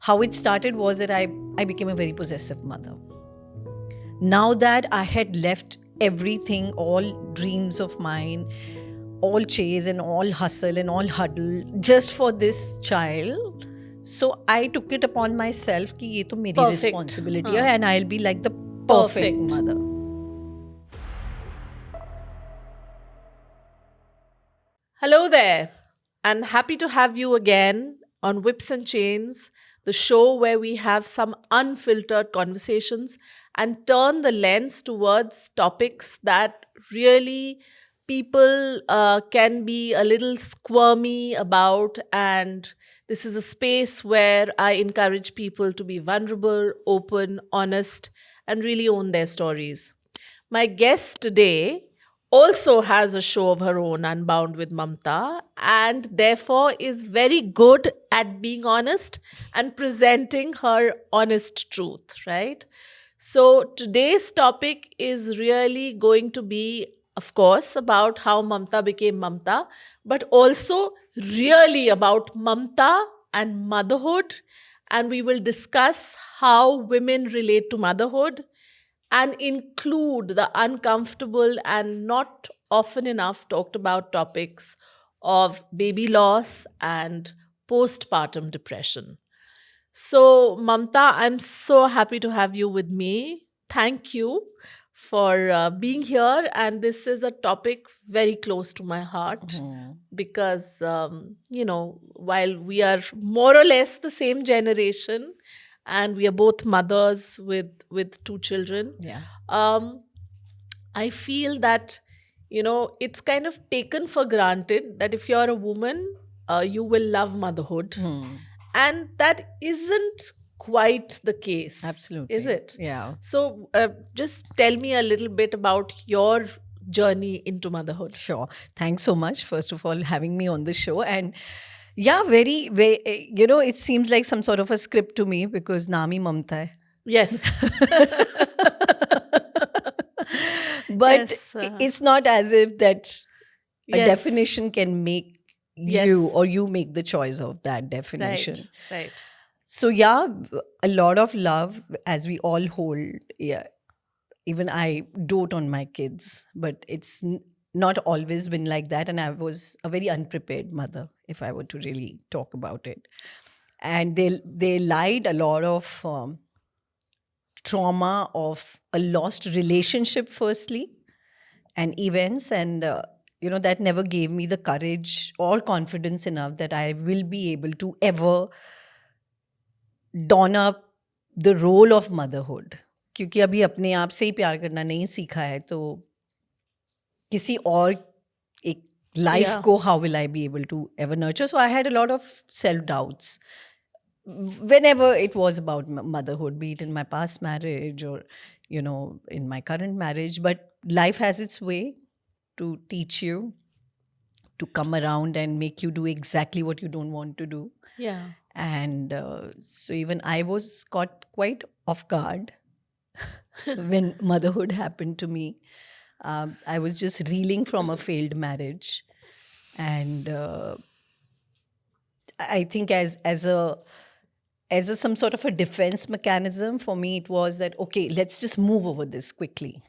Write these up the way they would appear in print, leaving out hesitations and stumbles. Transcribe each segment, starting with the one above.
how it started was that I became a very possessive mother. Now that I had left everything, all dreams of mine, all chase and all hustle and all huddle just for this child, so I took it upon myself कि ये तो मेरी Perfect. responsibility है and I'll be like the perfect Perfect. mother. Hello there, and happy to have you again on Whips and Chains, the show where we have some unfiltered conversations and turn the lens towards topics that really people can be a little squirmy about. And this is a space where I encourage people to be vulnerable, open, honest, and really own their stories. My guest today also has a show of her own, Unbound with Mamta, and therefore is very good at being honest and presenting her honest truth, right? So today's topic is really going to be, of course, about how Mamta became Mamta, but also really about Mamta and motherhood. And we will discuss how women relate to motherhood and include the uncomfortable and not often enough talked about topics of baby loss and postpartum depression. So, Mamta, I'm so happy to have you with me. Thank you for being here. And this is a topic very close to my heart because, while we are more or less the same generation, and we are both mothers with two children, Yeah. I feel that it's kind of taken for granted that if you're a woman, you will love motherhood, and that isn't quite the case. Absolutely. Is it? Yeah. So just tell me a little bit about your journey into motherhood. Sure. Thanks so much, first of all, having me on the show. And yeah, very, it seems like some sort of a script to me because Nami Mamta hai. Yes. But Yes, it's not as if that a Yes. definition can make Yes. you or you make the choice of that definition. Right. So yeah, a lot of love as we all hold. Yeah, even I dote on my kids, but it's not always been like that. And I was a very unprepared mother, if I were to really talk about it. And they lied a lot of trauma of a lost relationship, firstly, and events, and that never gave me the courage or confidence enough that I will be able to ever don up the role of motherhood. क्योंकि अभी अपने आप से ही प्यार करना नहीं सीखा है तो किसी और एक लाइफ Yeah. को how will I be able to ever nurture? So I had a lot of self-doubts whenever it was about motherhood, be it in my past marriage or, in my current marriage. But life has its way to teach you, to come around and make you do exactly what you don't want to do. Yeah. And so even I was caught quite off guard when motherhood happened to me. I was just reeling from a failed marriage. And I think as a some sort of a defense mechanism for me, it was that, okay, let's just move over this quickly.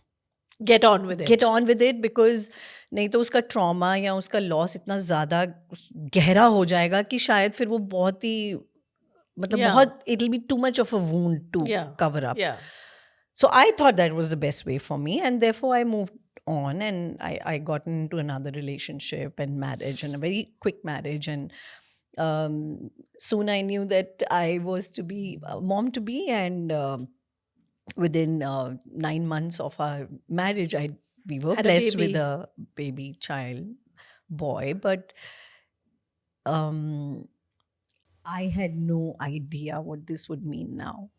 Get on with it. Get on with it, because नहीं तो उसका trauma या उसका loss इतना ज़्यादा गहरा हो जाएगा कि शायद फिर वो बहुत ही मतलब Yeah. बहुत it'll be too much of a wound to Yeah. cover up. Yeah. So I thought that was the best way for me, and therefore I moved on, and I got into another relationship and marriage, and a very quick marriage. And soon I knew that I was to be a mom to be, and within 9 months of our marriage, we were Had a blessed baby. with a baby child, boy. But I had no idea what this would mean now.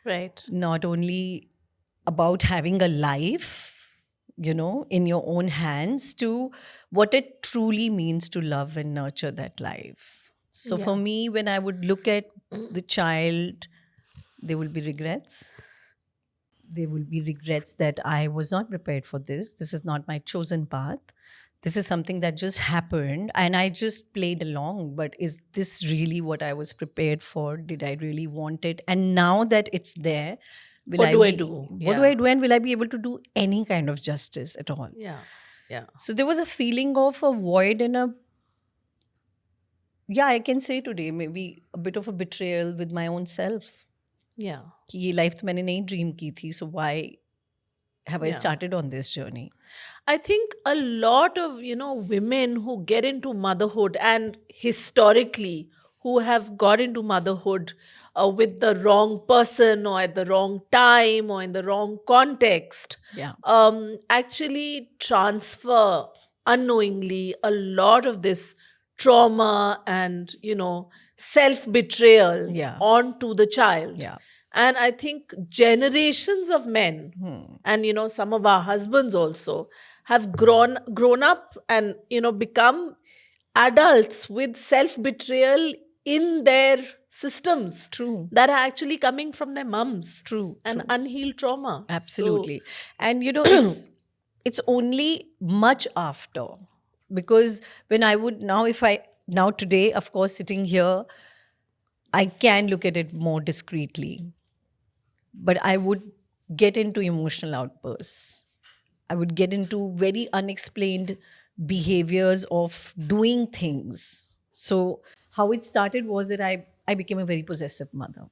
Right. Not only about having a life, in your own hands, to what it truly means to love and nurture that life. So for Yeah. me, when I would look at the child, there will be regrets. There will be regrets that I was not prepared for this. This is not my chosen path. this is something that just happened and I just played along. But is this really what I was prepared for? Did I really want it? And now that it's there, will What I do I be, do? what do I do? And will I be able to do any kind of justice at all? Yeah. Yeah. So there was a feeling of a void and yeah, I can say today, maybe a bit of a betrayal with my own self. Yeah. कि ये life तो मैंने नहीं dream की थी, so why have I Yeah. started on this journey? I think a lot of, women who get into motherhood and historically who have got into motherhood with the wrong person or at the wrong time or in the wrong context Yeah. actually transfer unknowingly a lot of this trauma and, self betrayal Yeah. onto the child. Yeah. And I think generations of men and some of our husbands also have grown up and become adults with self betrayal in their systems True. that are actually coming from their mums True. and unhealed trauma. Absolutely. And it's only much after, because when I would now today, of course, sitting here, I can look at it more discreetly, but I would get into emotional outbursts. I would get into very unexplained behaviors of doing things. So how it started was that I became a very possessive mother.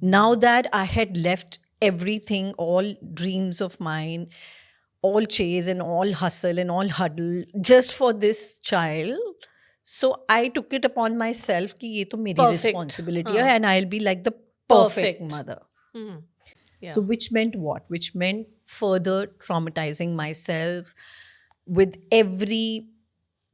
Now that I had left everything, all dreams of mine, all chase and all hustle and all huddle just for this child. So I took it upon myself कि ये तो मेरी Perfect. responsibility है, and I'll be like the perfect Perfect. mother. Yeah. So which meant what? Which meant further traumatizing myself with every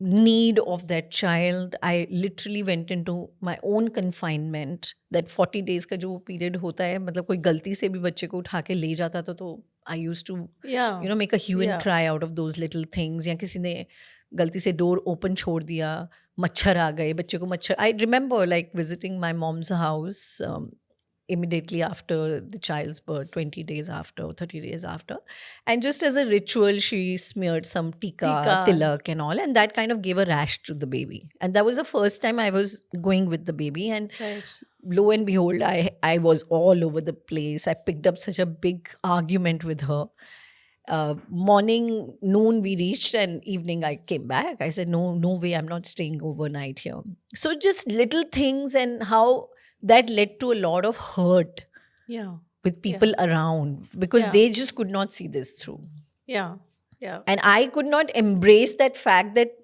need of that child. I literally went into my own confinement. That 40 days का जो period होता है, मतलब कोई गलती से भी बच्चे को उठा के ले जाता था तो I used to Yeah. make a hue and Yeah. cry out of those little things. या किसी ने गलती से door open छोड़ दिया, मच्छर आ गए, बच्चे को मच्छर. I remember like visiting my mom's house immediately after the child's birth, 20 days after, 30 days after. And just as a ritual, she smeared some tika, tilak and all. And that kind of gave a rash to the baby. And that was the first time I was going with the baby. And Right. lo and behold, I was all over the place. I picked up such a big argument with her. Morning, noon we reached, and evening I came back. I said, no way, I'm not staying overnight here. So just little things, and how that led to a lot of hurt Yeah. with people around, because Yeah. they just could not see this through. Yeah. Yeah. And I could not embrace that fact that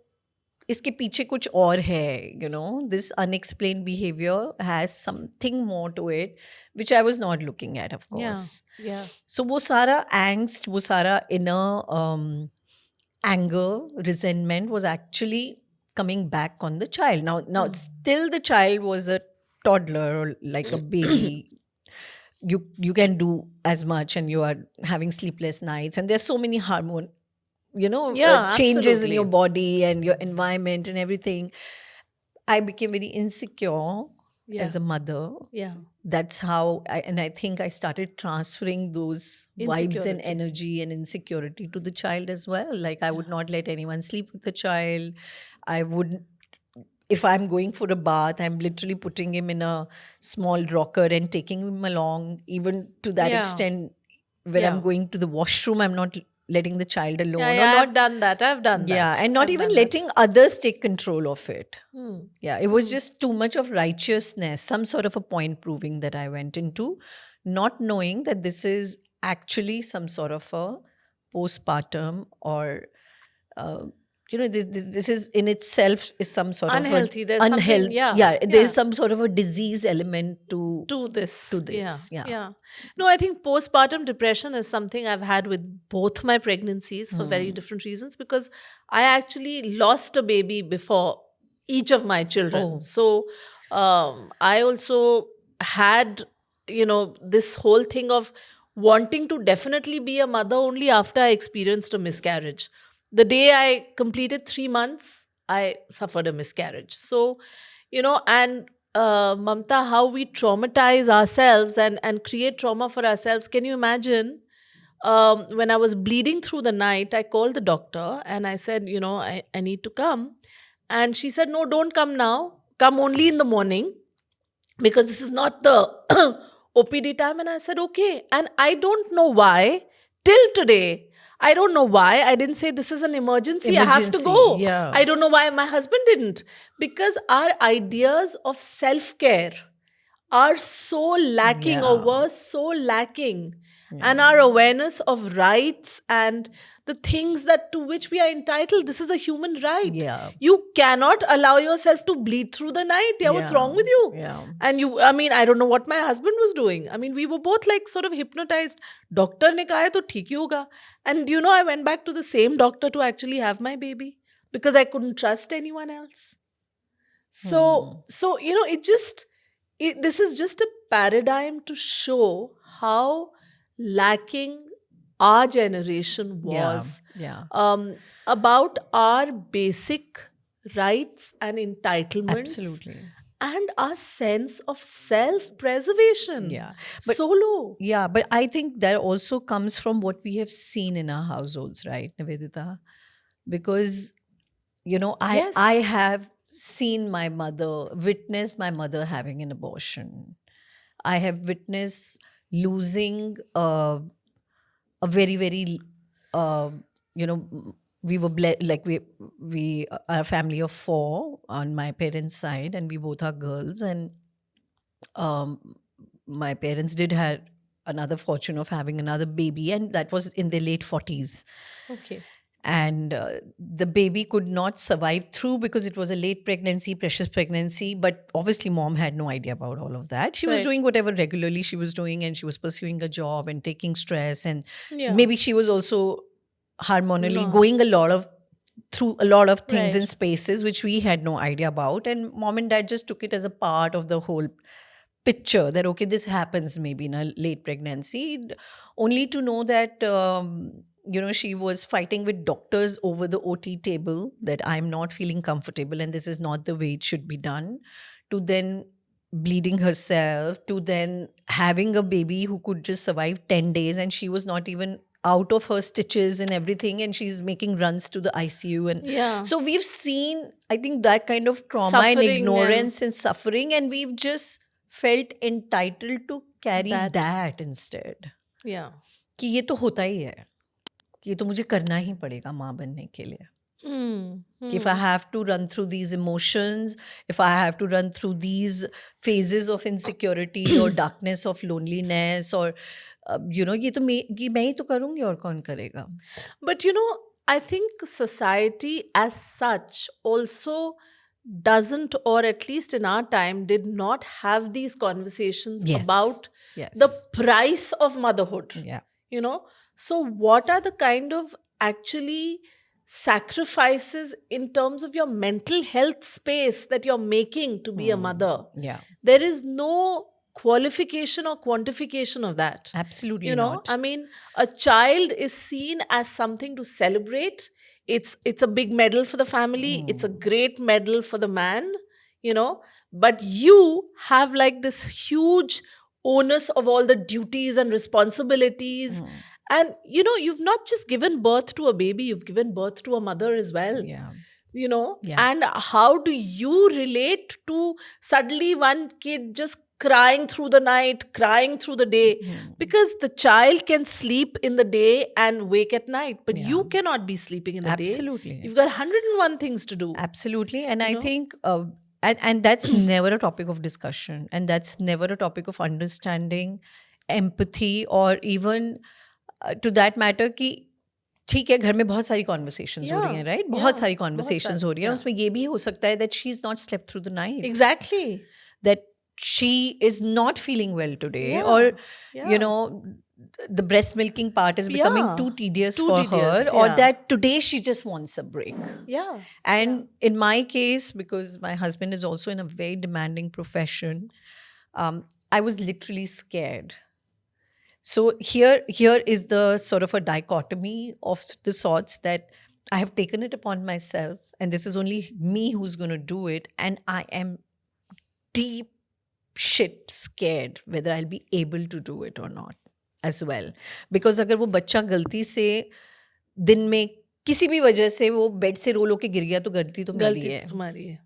इसके पीछे कुछ और है, this unexplained behavior has something more to it, which I was not looking at, of course. Yeah. So वो सारा angst, वो सारा inner anger, resentment was actually coming back on the child. Now still the child was a toddler or like a baby. You can do as much, and you are having sleepless nights, and there's so many hormone changes in your absolutely. body and your environment and everything. I became very insecure as a mother. Yeah. That's how I think I started transferring those vibes and Insecurity. energy and insecurity to the child as well. Like I would not let anyone sleep with the child. I would, if I'm going for a bath, I'm literally putting him in a small rocker and taking him along. Even to that Yeah. extent, when Yeah. I'm going to the washroom, I'm not letting the child alone. Yeah, or yeah, not, I've done that. I've done that. yeah, and not I've even done that. letting others take control of it. Hmm. Yeah, it was just too much of righteousness, some sort of a point proving that I went into, not knowing that this is actually some sort of a postpartum or, this is in itself is some sort Unhealthy. of There's something, unhealthy. yeah. There's some sort of a disease element to this. To this, yeah. Yeah. No, I think postpartum depression is something I've had with both my pregnancies for very different reasons, because I actually lost a baby before each of my children. Oh. So I also had, this whole thing of wanting to definitely be a mother only after I experienced a miscarriage. The day I completed 3 months, I suffered a miscarriage. So, and Mamta, how we traumatize ourselves and create trauma for ourselves. Can you imagine when I was bleeding through the night, I called the doctor and I said, I need to come. And she said, no, don't come now. Come only in the morning because this is not the OPD time. And I said, okay. And I don't know why, till today, I don't know why I didn't say this is an emergency. I have to Emergency, go. yeah. I don't know why my husband didn't. Because our ideas of self care are so lacking or Yeah. were so lacking. And our awareness of rights and the things that to which we are entitled, this is a human right. Yeah. You cannot allow yourself to bleed through the night. Yeah, what's wrong with you? Yeah. And I mean, I don't know what my husband was doing. I mean, we were both like sort of hypnotized. Doctor ne kaha hai to theek hi hoga. And I went back to the same doctor to actually have my baby because I couldn't trust anyone else. So this is just a paradigm to show how lacking our generation was Yeah. about our basic rights and entitlements. Absolutely. And our sense of self-preservation. Yeah. But So low. yeah, but I think that also comes from what we have seen in our households, right, Nivedita? Because Yes. I have seen witnessed my mother having an abortion. I have witnessed losing a very very you know we were like we are a family of 4 on my parents' side, and we both are girls, and um, my parents did have another fortune of having another baby, and that was in their late 40s. Okay. And the baby could not survive through because it was a late pregnancy, precious pregnancy. But obviously mom had no idea about all of that. She was Right. doing whatever regularly she was doing, and she was pursuing a job and taking stress, and Yeah. maybe she was also hormonally No. going through a lot of things Right. in spaces which we had no idea about, and mom and dad just took it as a part of the whole picture that okay, this happens maybe in a late pregnancy, only to know that she was fighting with doctors over the OT table that I'm not feeling comfortable and this is not the way it should be done, to then bleeding herself, to then having a baby who could just survive 10 days and she was not even out of her stitches and everything, and she's making runs to the ICU. And Yeah. so we've seen, I think, that kind of trauma and Suffering ignorance and suffering, and we've just felt entitled to carry That. that instead. Yeah. कि ये तो होता ही है, कि ये तो मुझे करना ही पड़ेगा माँ बनने के लिए. If I have to run through these emotions, if I have to run through these phases of insecurity or darkness of loneliness, or ये तो मैं ही तो करूँगी और कौन करेगा. But I think society as such also doesn't, or at least in our time, did not have these conversations Yes. about Yes. the price of motherhood. Yeah. So what are the kind of actually sacrifices in terms of your mental health space that you're making to be a mother? Yeah. There is no qualification or quantification of that. Absolutely not. I mean, a child is seen as something to celebrate. It's a big medal for the family. It's a great medal for the man, but you have like this huge onus of all the duties and responsibilities. And you've not just given birth to a baby, you've given birth to a mother as well. Yeah. Yeah. Yeah. And how do you relate to suddenly one kid just crying through the night, crying through the day? Because the child can sleep in the day and wake at night, but you cannot be sleeping in the day. Absolutely. You've got 101 things to do. Absolutely. And I think, and that's never a topic of discussion, and that's never a topic of understanding, empathy, or even to that matter कि ठीक है घर में बहुत सारी conversations हो रही हैं, राइट? बहुत सारी कॉन्वर्सेशंस हो रही हैं, उसमें ये भी हो सकता है that she's not slept through the night. Exactly. That she is not feeling well today, Yeah. or the breast milking part is becoming too tedious for her, or that today she just wants a break. Yeah. And in my case, because my husband is also in a very demanding profession, I was literally scared. So here is the sort of a dichotomy of the sorts that I have taken it upon myself, and this is only me who's going to do it, and I am deep shit scared whether I'll be able to do it or not. as well. Because अगर वो बच्चा गलती से दिन में किसी भी वजह से वो बेड से रोल होके गिर गया तो गलती तो मेरी गलती है. तो तुम्हारी है.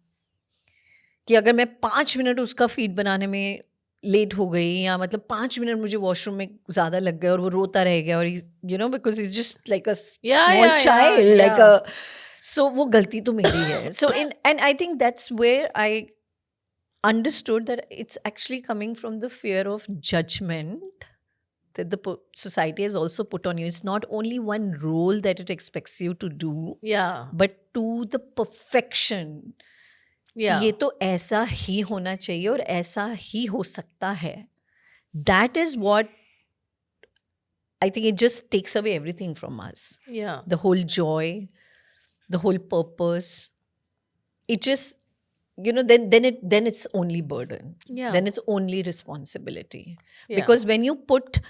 कि अगर मैं 5 मिनट उसका फीड बनाने में लेट हो गई, या मतलब 5 मिनट मुझे वॉशरूम में ज़्यादा लग गए और वो रोता रह गया, और you know because is just like a small child, like a, so वो गलती तो मेरी है. So in end I think that's where I understood that it's actually coming from the fear of judgment that the society has also put on you. It's not only one role that it expects you to do, Yeah. but to the perfection. Yeah. ये तो ऐसा ही होना चाहिए और ऐसा ही हो सकता है. That is what I think it just takes away everything from us. Yeah. The whole joy, the whole purpose. It just, you know, then it's only burden. Yeah. Then it's only responsibility. Yeah. Because when you put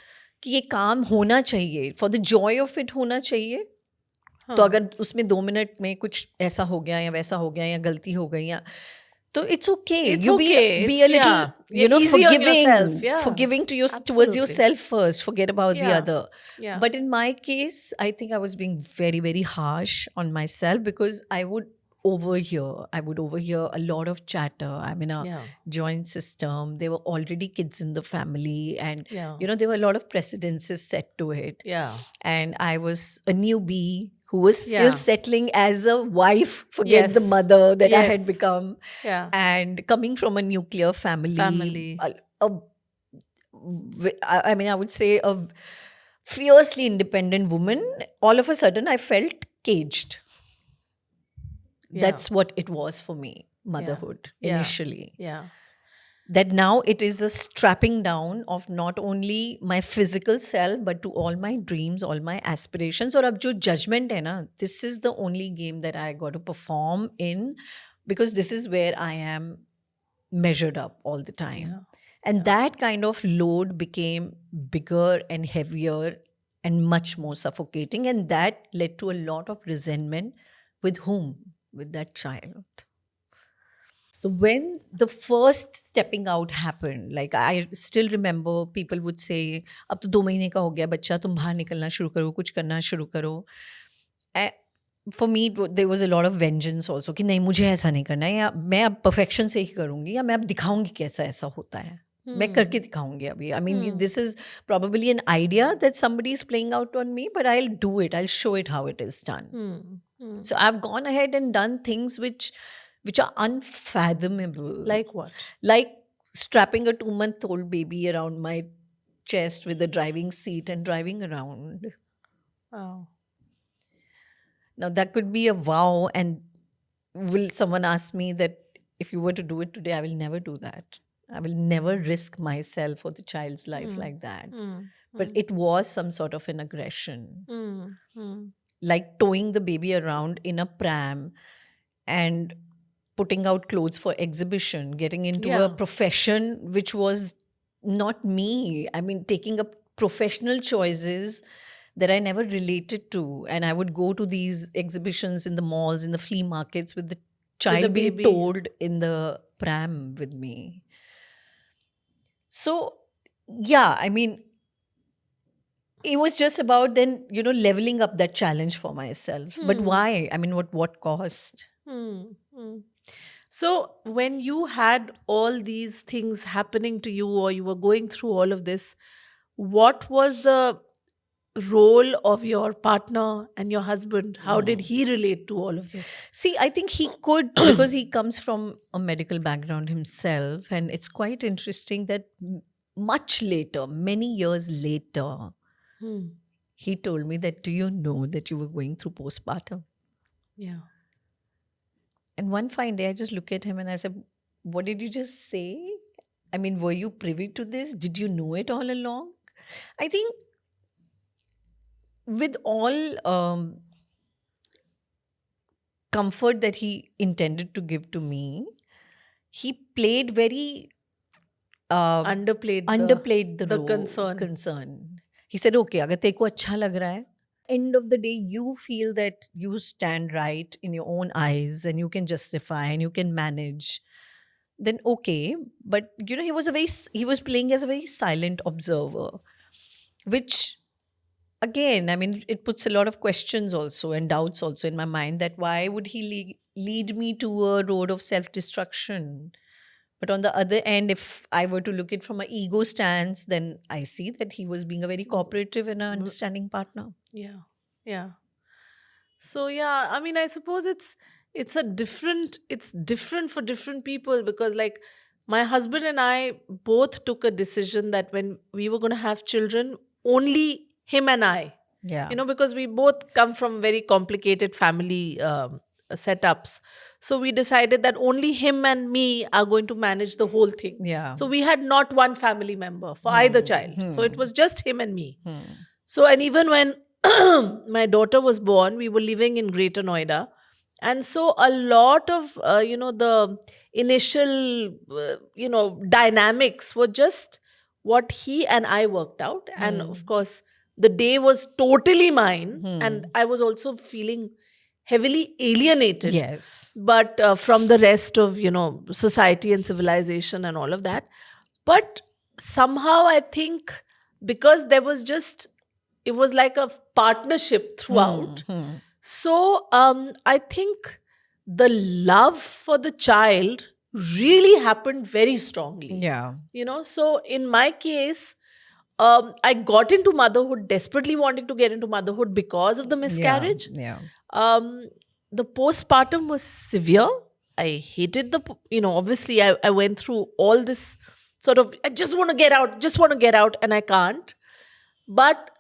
कि ये काम होना चाहिए, for the joy of it होना चाहिए, तो अगर उसमें 2 मिनट में कुछ ऐसा हो गया या वैसा हो गया या गलती हो गई या तो it's okay. It's You okay. be It's, a little, yeah. you know, Easy on forgiving, yourself. Yeah. forgiving to towards Absolutely. yourself first. Forget about the Yeah. other. Yeah. But in my case, I think I was being very, very harsh on myself because I would overhear a lot of chatter. I'm in a Yeah. joint system. There were already kids in the family, and Yeah. you know there were a lot of precedences set to it. Yeah. And I was a newbie who was still Yeah. settling as a wife, forget the Yes. mother that I had Yes. become. Yeah. And coming from a nuclear family. I mean, I would say a fiercely independent woman, all of a sudden I felt caged. Yeah. That's what it was for me, motherhood, Yeah. initially. Yeah. That now it is a strapping down of not only my physical self, but to all my dreams, all my aspirations. और अब जो judgment है ना, this is the only game that I got to perform in, because this is where I am measured up all the time. Yeah. And that kind of load became bigger and heavier and much more suffocating. And that led to a lot of resentment. With whom? With that child. So when the first stepping out happened, like I still remember people would say, अब तो 2 महीने का हो गया बच्चा, तुम बाहर निकलना शुरू करो, कुछ करना शुरू करो. For me, there was a lot of vengeance also कि नहीं मुझे ऐसा नहीं करना है, या मैं अब perfection से ही करूँगी, या मैं अब दिखाऊँगी कैसा ऐसा होता है. मैं करके दिखाऊंगी अभी. I mean, this is probably an idea that somebody is playing out on me, but I'll do it. I'll show it how it is done. So I've gone ahead and done things which are unfathomable. Like what? Like strapping a 2-month-old baby around my chest with a driving seat and driving around. Wow. Now that could be a wow, and will someone ask me that if you were to do it today, I will never do that. I will never risk myself or the child's life like that. But it was some sort of an aggression. Like towing the baby around in a pram and putting out clothes for exhibition, getting into a profession which was not me. I mean, taking up professional choices that I never related to. And I would go to these exhibitions in the malls, in the flea markets, with the child being towed in the pram with me. So, yeah, I mean, it was just about then, you know, leveling up that challenge for myself. But why? I mean, what cost? So when you had all these things happening to you, or you were going through all of this, what was the role of your partner and your husband? How did he relate to all of this? See, I think he could, because he comes from a medical background himself. And it's quite interesting that much later, many years later, he told me that, do you know that you were going through postpartum? Yeah. And one fine day, I just look at him and I said, what did you just say? I mean, were you privy to this? Did you know it all along? I think with all comfort that he intended to give to me, he played very Underplayed the the role, concern. He said, okay, अगर तेरे को अच्छा लग रहा है, end of the day, you feel that you stand right in your own eyes and you can justify and you can manage, then okay. But, you know, he was playing as a very silent observer. which again, I mean, it puts a lot of questions also and doubts also in my mind, that why would he lead me to a road of self-destruction? But on the other end, if I were to look it from an ego stance, then I see that he was being a very cooperative and an understanding partner. Yeah. Yeah. So yeah, I mean, I suppose it's different for different people, because like my husband and I both took a decision that when we were going to have children, only him and I, Yeah. because we both come from very complicated family setups. So we decided that only him and me are going to manage the whole thing. Yeah. So we had not one family member for either child. So it was just him and me. So, and even when my daughter was born, we were living in Greater Noida. And so a lot of, the initial, dynamics were just what he and I worked out. And of course, the day was totally mine. And I was also feeling heavily alienated. Yes. But from the rest of, society and civilization and all of that. But somehow I think because it was like a partnership throughout. So I think the love for the child really happened very strongly. Yeah. So in my case, I got into motherhood desperately wanting to get into motherhood because of the miscarriage. Yeah. The postpartum was severe. I hated obviously I went through all this sort of, I just want to get out, and I can't. But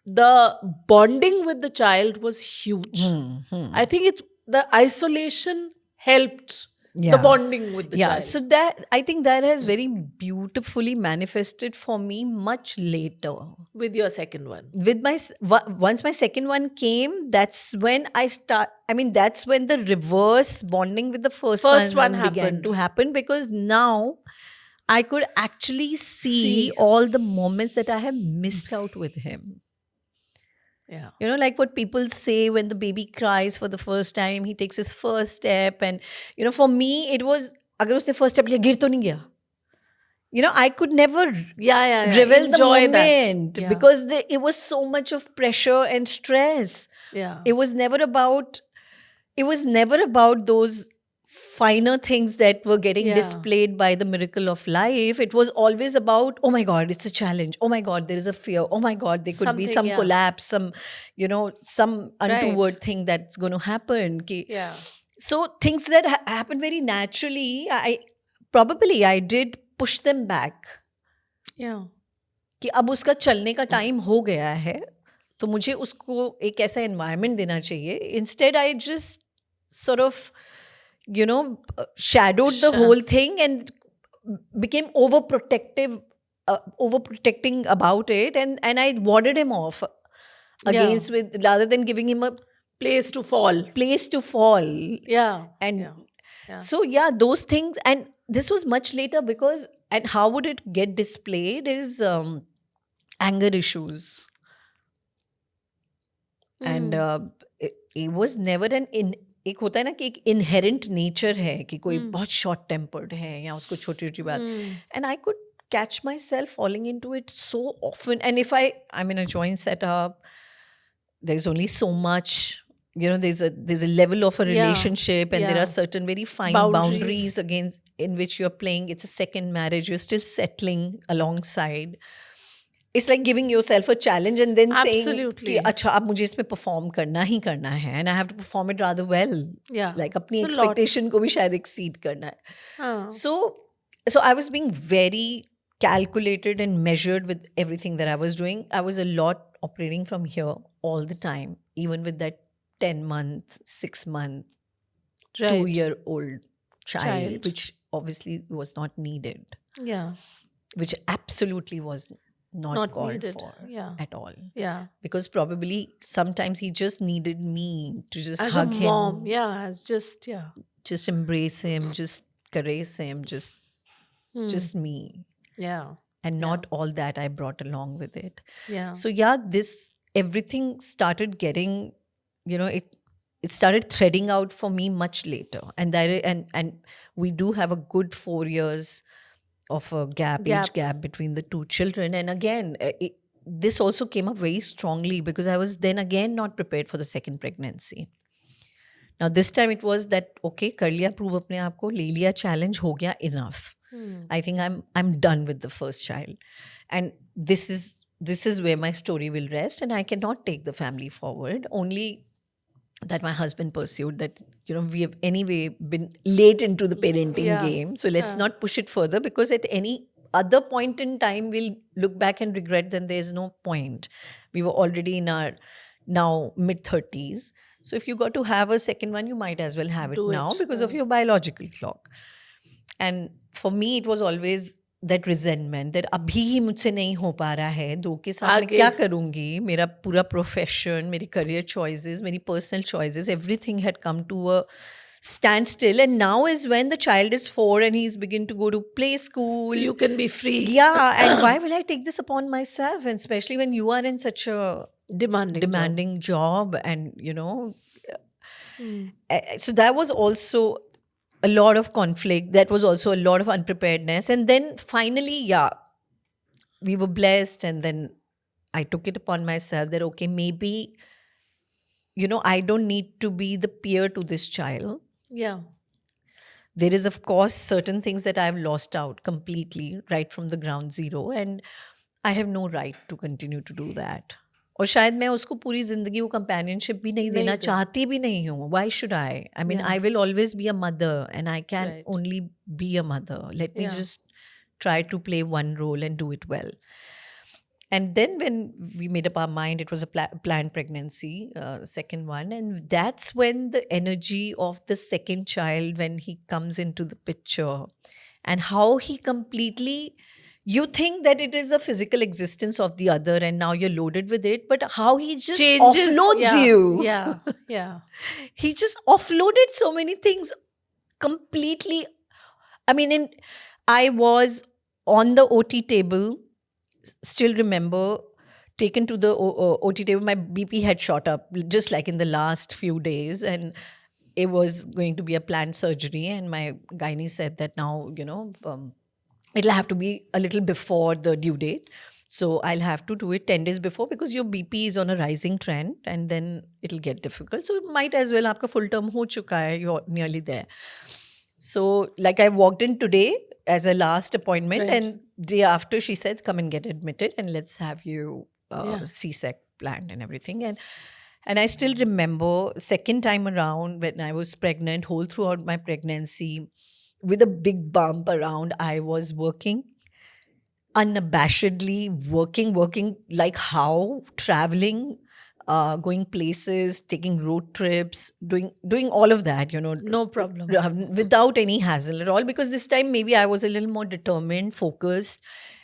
the bonding with the child was huge. I think the isolation helped the Yeah. bonding with the Yeah. child. So that, I think that has very beautifully manifested for me much later. With your second one. With once my second one came, that's when that's when the reverse bonding with the first one began happened. to happen, because now I could actually see See. all the moments that I have missed out with him. Yeah. Like what people say when the baby cries for the first time, he takes his first step. And, for me, it was, agar उसने first step लिया, गिर तो नहीं गया. I could never Yeah. revel the Enjoy moment that. Yeah. because it was so much of pressure and stress. Yeah. It was never about those finer things that were getting Yeah. displayed by the miracle of life. It was always about, oh my God, it's a challenge. Oh my God, there is a fear. Oh my God, there could be Something, some yeah. collapse, some untoward thing that's going to happen. Yeah. So things that happen very naturally, I did push them back. Yeah. कि अब उसका चलने का time हो गया है, तो मुझे उसको एक ऐसा एनवायरनमेंट देना चाहिए. Instead, I just sort of, shadowed the whole thing and became overprotecting about it, and I warded him off against rather than giving him a Place to fall. Yeah. And Yeah. so, those things. And this was much later because, and how would it get displayed is anger issues. And it was never एक होता है ना कि एक inherent nature है कि कोई बहुत शॉर्ट टेम्पर्ड है या उसको छोटी छोटी बात. And I could catch myself falling into it so often. And if I'm in a joint setup, there's only so much, there's a level of a relationship, and there are certain very fine boundaries in which you're playing. It's a second marriage, you're still settling alongside. It's like giving yourself a challenge and then saying कि अच्छा अब मुझे इसमें perform करना ही करना है, and I have to perform it rather well. Yeah. Like अपनी expectation को भी शायद exceed करना है. So I was being very calculated and measured with everything that I was doing. I was a lot operating from here all the time, even with that 10-month, 6-month, 2-year-old child, which obviously was not needed. Yeah. Which absolutely was not called needed. for at all. Yeah. Because probably sometimes he just needed me to just As hug a mom. him. Yeah. As just embrace him, just caress him, just me. Yeah. And not all that I brought along with it. Yeah. So everything started getting, it started threading out for me much later. And and we do have a good 4 years of a age gap between the two children. And again, this also came up very strongly because I was then again not prepared for the second pregnancy. Now this time it was that okay, कर लिया prove अपने आप को, ले लिया challenge, हो गया, enough. I think I'm done with the first child, and this is where my story will rest, and I cannot take the family forward. Only that my husband pursued that, we have anyway been late into the parenting Yeah. game, so let's not push it further, because at any other point in time we'll look back and regret, then there's no point. We were already in our now mid-30s, so if you got to have a second one, you might as well have it Do now it, because of your biological clock. And for me it was always that resentment that अभी ही मुझसे नहीं हो पा रहा है, दो के साथ मैं आगे। क्या करूँगी, मेरा पूरा प्रोफेशन, मेरी करियर चॉइसेस, मेरी personal choices, everything had come to a standstill. And now is when the child is 4 and he's begin to go to play school. So you can be free. Yeah, and why will I take this upon myself? And especially when you are in such a Demanding job, and so that was also a lot of conflict. That was also a lot of unpreparedness. And then finally, we were blessed, and then I took it upon myself that okay, maybe I don't need to be the peer to this child. Yeah. There is of course certain things that I've lost out completely right from the ground zero, and I have no right to continue to do that. और शायद मैं उसको पूरी जिंदगी वो companionship भी नहीं देना चाहती भी नहीं हूँ. Why should I? I mean, I will always be a mother, and I can only be a mother. Let me just try to play one role and do it well. And then when we made up our mind, it was a planned pregnancy, second one. And that's when the energy of the second child, when he comes into the picture, and how he completely, you think that it is a physical existence of the other and now you're loaded with it, but how he just Changes. offloads Yeah. you. Yeah. He just offloaded so many things completely. I mean, I was on the OT table, still remember, taken to the OT table. My BP had shot up just like in the last few days, and it was going to be a planned surgery. And my gynae said that now, it'll have to be a little before the due date. So I'll have to do it 10 days before because your BP is on a rising trend, and then it'll get difficult. So might as well, aapka full term ho chuka hai, you're nearly there. So like I walked in today as a last appointment, and day after she said, come and get admitted and let's have you C-sec planned and everything. And I still remember second time around when I was pregnant, whole throughout my pregnancy, with a big bump around, I was working, unabashedly working like how, traveling, going places, taking road trips, doing all of that, No problem. without any hassle at all, because this time maybe I was a little more determined, focused,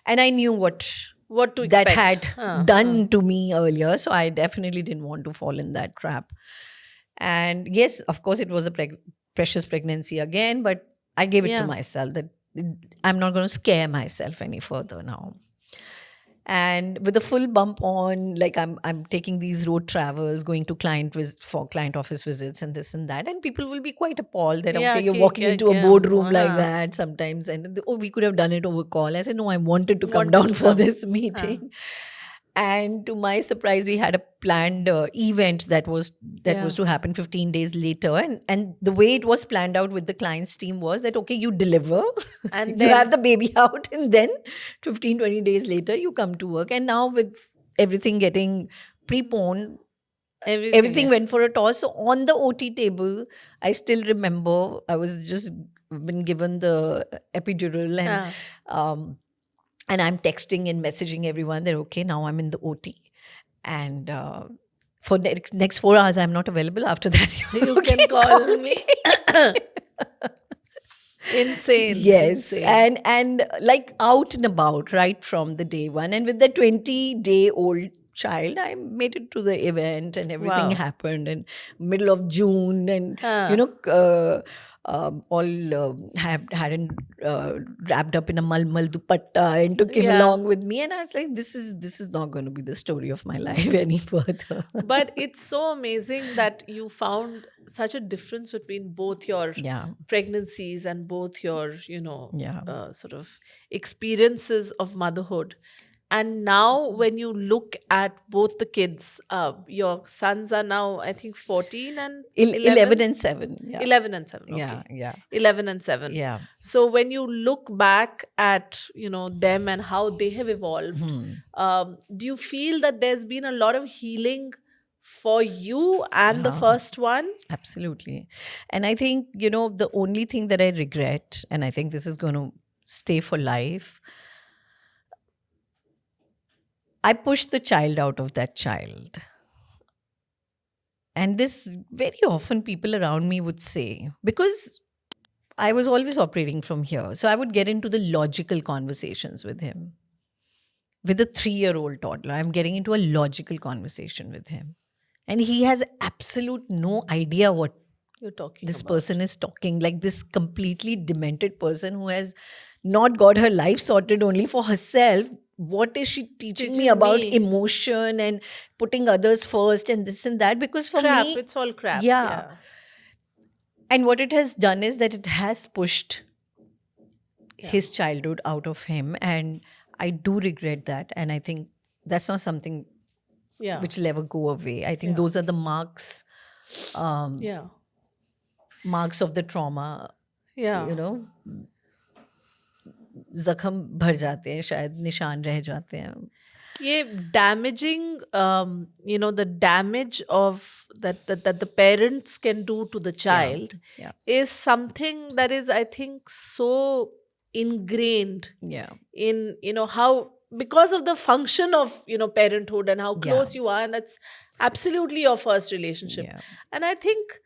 and I knew what to that expect. had done to me earlier. So I definitely didn't want to fall in that trap. And yes, of course, it was a precious pregnancy again, but I gave it to myself that I'm not going to scare myself any further now. And with a full bump on, like I'm taking these road travels, going to for client office visits and this and that, and people will be quite appalled that okay, you're walking into a boardroom like that sometimes, and we could have done it over call. I said no, I wanted to come down for this meeting. And to my surprise, we had a planned event that was to happen 15 days later. And the way it was planned out with the client's team was that, okay, you deliver and you have the baby out, and then 15-20 days later, you come to work. And now with everything getting preponed, everything went for a toss. So on the OT table, I still remember I was just been given the epidural, and I'm texting and messaging everyone that, okay, now I'm in the OT. And for the next 4 hours, I'm not available. After that, you can call me. Insane. Yes. Insane. And like out and about right from the day one. And with the 20-day-old child, I made it to the event, and everything happened in middle of June. And, all hadn't wrapped up in a malmal dupatta and took him along with me. And I was like, this is not going to be the story of my life any further. But it's so amazing that you found such a difference between both your pregnancies and both your, sort of experiences of motherhood. And now, when you look at both the kids, your sons are now, I think, 14 and 11 and 7. Yeah. 11 and 7. Yeah. Okay. Yeah. 11 and 7. Yeah. So when you look back at, them and how they have evolved, do you feel that there's been a lot of healing for you and the first one? Absolutely. And I think, the only thing that I regret, and I think this is going to stay for life, I pushed the child out of that child. And this very often people around me would say, because I was always operating from here. So I would get into the logical conversations with him. With a 3-year-old toddler, I'm getting into a logical conversation with him. And he has absolute no idea what You're talking this about. person is talking, like this completely demented person who has not got her life sorted only for herself. What is she teaching me Teaching about me. emotion and putting others first and this and that? Because for Crap. me, It's all crap. Yeah. And what it has done is that it has pushed his childhood out of him. And I do regret that. And I think that's not something Yeah. which will ever go away. I think those are the marks Yeah. marks of the trauma. Yeah. जख्म भर जाते हैं, शायद निशान रह जाते हैं. ये damaging, the damage of that the parents can do to the child Yeah. is something that is, I think, so ingrained Yeah. in, how, because of the function of, parenthood and how close you are. And that's absolutely your first relationship. Yeah. And I think,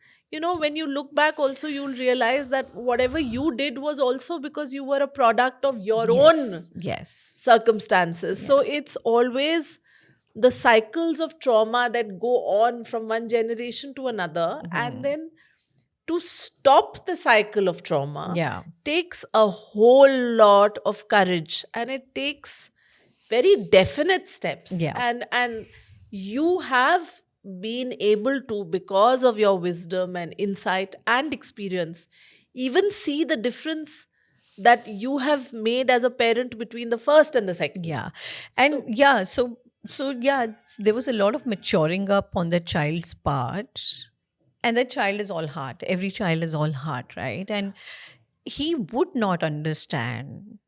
when you look back also, you'll realize that whatever you did was also because you were a product of your own Yes. circumstances. So it's always the cycles of trauma that go on from one generation to another. And then to stop the cycle of trauma Yeah. takes a whole lot of courage, and it takes very definite steps. Yeah. And you have been able to, because of your wisdom and insight and experience, even see the difference that you have made as a parent between the first and the second. Yeah. And there was a lot of maturing up on the child's part. And the child is all heart. Every child is all heart, right? And he would not understand.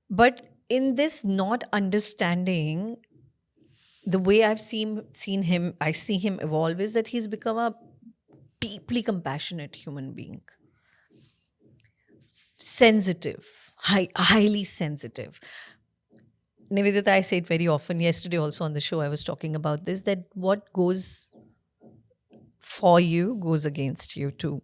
But in this not understanding, the way I've seen him, I see him evolve is that he's become a deeply compassionate human being. Sensitive, highly sensitive. Nivedita, I say it very often. Yesterday also on the show, I was talking about this, that what goes for you goes against you too.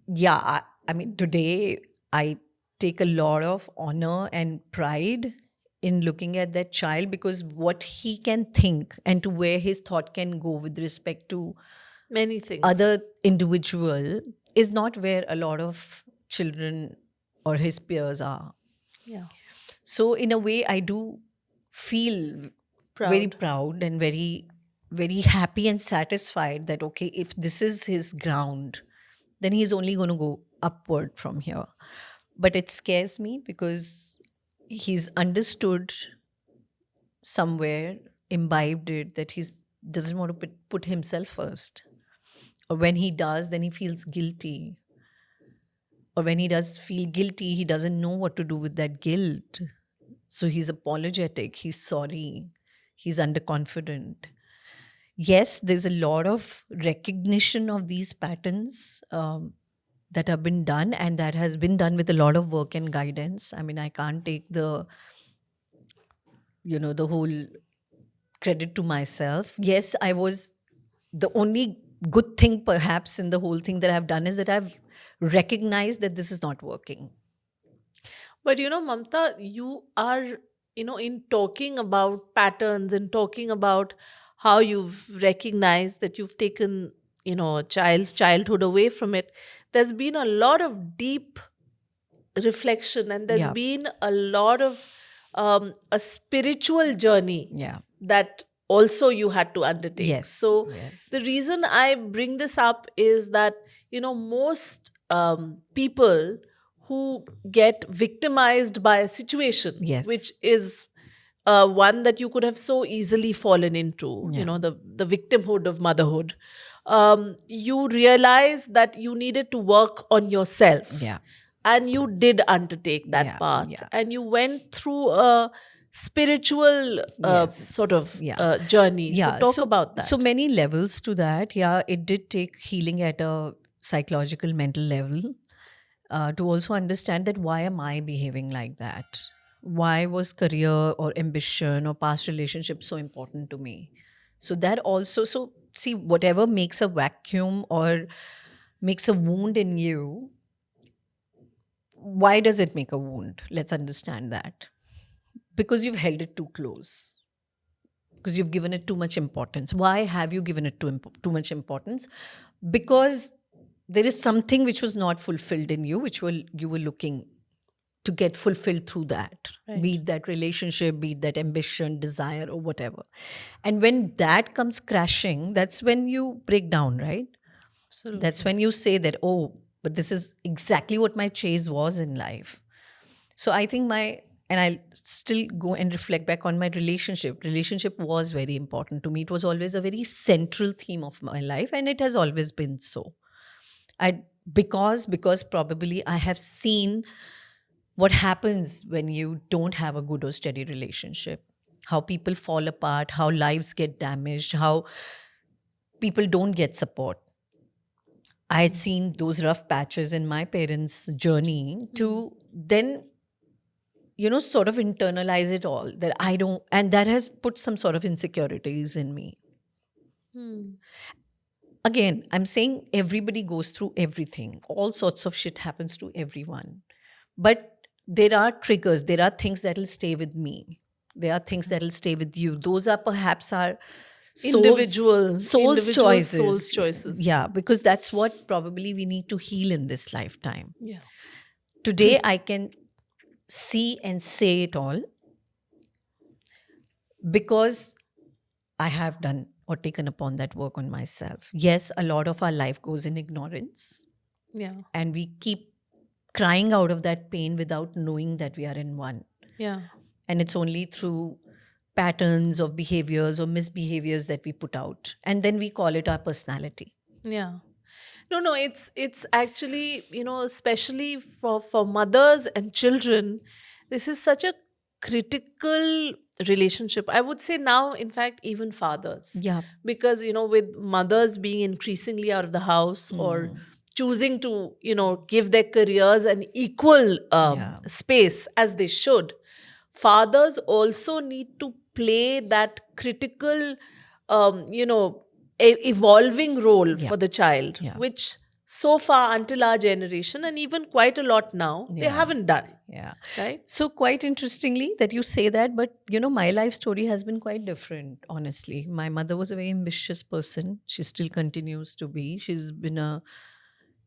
Yeah, I mean, today I take a lot of honor and pride in looking at that child, because what he can think and to where his thought can go with respect to Many things. other individual is not where a lot of children or his peers are. Yeah. So in a way, I do feel very proud and very, very happy and satisfied that, okay, if this is his ground, then he's only going to go upward from here. But it scares me because he's understood somewhere, imbibed it, that he doesn't want to put himself first. Or when he does, then he feels guilty. Or when he does feel guilty, he doesn't know what to do with that guilt. So he's apologetic, he's sorry, he's underconfident. Yes, there's a lot of recognition of these patterns that have been done, and that has been done with a lot of work and guidance. I mean, I can't take the whole credit to myself. Yes, I was the only good thing perhaps in the whole thing that I've done is that I've recognized that this is not working. But Mamta, you are, in talking about patterns and talking about how you've recognized that you've taken, a child's childhood away from it, there's been a lot of deep reflection, and there's been a lot of a spiritual journey that also you had to undertake. Yes. So the reason I bring this up is that, most people who get victimized by a situation, Yes. which is one that you could have so easily fallen into, Yeah. the victimhood of motherhood. You realize that you needed to work on yourself. Yeah. And you did undertake that Yeah, path. yeah. And you went through a spiritual Yes. sort of Yeah. journey. So Yeah. talk about that. So many levels to that. Yeah, it did take healing at a psychological, mental level to also understand that why am I behaving like that? Why was career or ambition or past relationships so important to me? So that also, so see, whatever makes a vacuum or makes a wound in you, why does it make a wound? Let's understand that. Because you've held it too close, because you've given it too much importance. Why have you given it too much importance? Because there is something which was not fulfilled in you, which you were looking to get fulfilled through that, Right. be it that relationship, be it that ambition, desire, or whatever. And when that comes crashing, that's when you break down, right? Absolutely. That's when you say that, oh, but this is exactly what my chase was in life. So I think and I'll still go and reflect back on my relationship. Relationship was very important to me. It was always a very central theme of my life, and it has always been so. Because probably I have seen what happens when you don't have a good or steady relationship, how people fall apart, how lives get damaged, how people don't get support. I had seen those rough patches in my parents' journey to then, sort of internalize it all, that I don't, and that has put some sort of insecurities in me. Again, I'm saying everybody goes through everything. All sorts of shit happens to everyone. But there are triggers, there are things that will stay with me. There are things that will stay with you. Those are perhaps our Individual soul's choices. soul's choices. Yeah, because that's what probably we need to heal in this lifetime. Yeah. Today, I can see and say it all because I have done or taken upon that work on myself. Yes, a lot of our life goes in ignorance, Yeah. and we keep crying out of that pain without knowing that we are in one. Yeah. And it's only through patterns of behaviors or misbehaviors that we put out. And then we call it our personality. Yeah. No, it's actually, especially for mothers and children, this is such a critical relationship. I would say now, in fact, even fathers. Yeah. Because, with mothers being increasingly out of the house or choosing to, give their careers an equal Yeah. space as they should, fathers also need to play that critical, evolving role for the child, Yeah. which so far until our generation and even quite a lot now, they Yeah. haven't done. Yeah. Right? So, quite interestingly that you say that, but my life story has been quite different, honestly. My mother was a very ambitious person. She still continues to be. She's been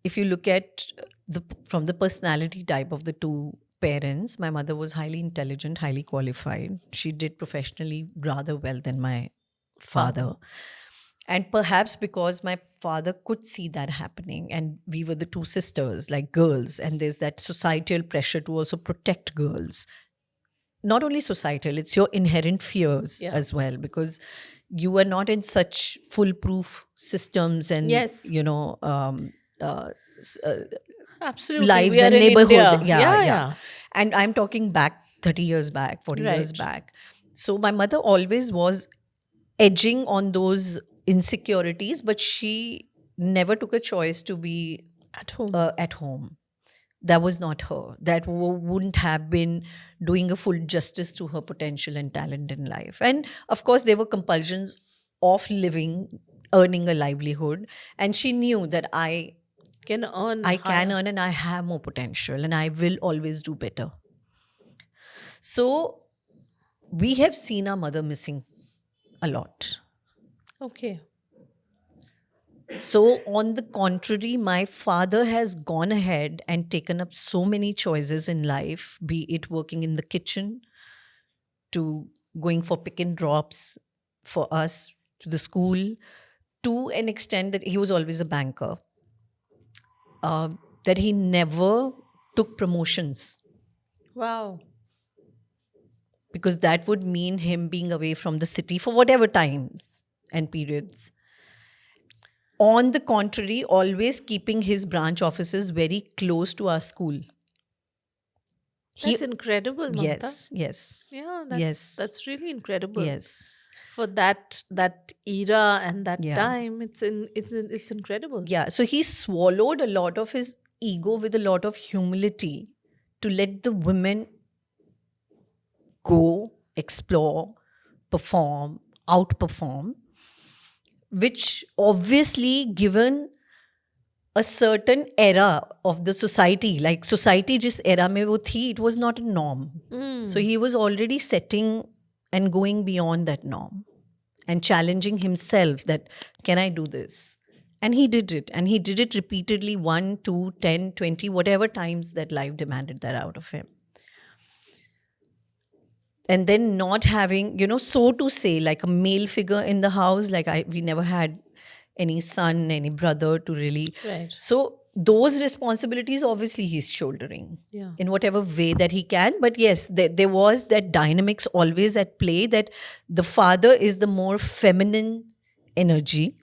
if you look at from the personality type of the two parents, my mother was highly intelligent, highly qualified. She did professionally rather well than my father. And perhaps because my father could see that happening, and we were the two sisters, like girls, and there's that societal pressure to also protect girls. Not only societal, it's your inherent fears as well, because you are not in such foolproof systems and, Yes. Absolutely. lives We are and in neighborhood. India. Yeah. And I'm talking back 30 years back, 40 years Right. back. So my mother always was edging on those insecurities, but she never took a choice to be At home. at home. That was not her. That wouldn't have been doing a full justice to her potential and talent in life. And of course, there were compulsions of living, earning a livelihood. And she knew that I Can earn. can earn and I have more potential and I will always do better. So we have seen our mother missing a lot. Okay. So, on the contrary, my father has gone ahead and taken up so many choices in life, be it working in the kitchen, to going for pick and drops for us to the school, to an extent that he was always a banker. That he never took promotions, Wow. because that would mean him being away from the city for whatever times and periods. On the contrary, always keeping his branch offices very close to our school. That's incredible, Mamta. Yes. Yeah, Yes. that's really incredible. Yes. For that era and that Yeah. time, it's incredible. Yeah. So he swallowed a lot of his ego with a lot of humility to let the women go, explore, perform, outperform, which obviously, given a certain era of the society, like society jis era mein wo thi, it was not a norm. So he was already setting and going beyond that norm and challenging himself that, can I do this? And he did it. And he did it repeatedly 1, 2, 10, 20, whatever times that life demanded that out of him. And then not having, so to say, like a male figure in the house, like we never had any son, any brother to really. Right. So those responsibilities, obviously, he's shouldering Yeah. in whatever way that he can. But yes, there was that dynamics always at play, that the father is the more feminine energy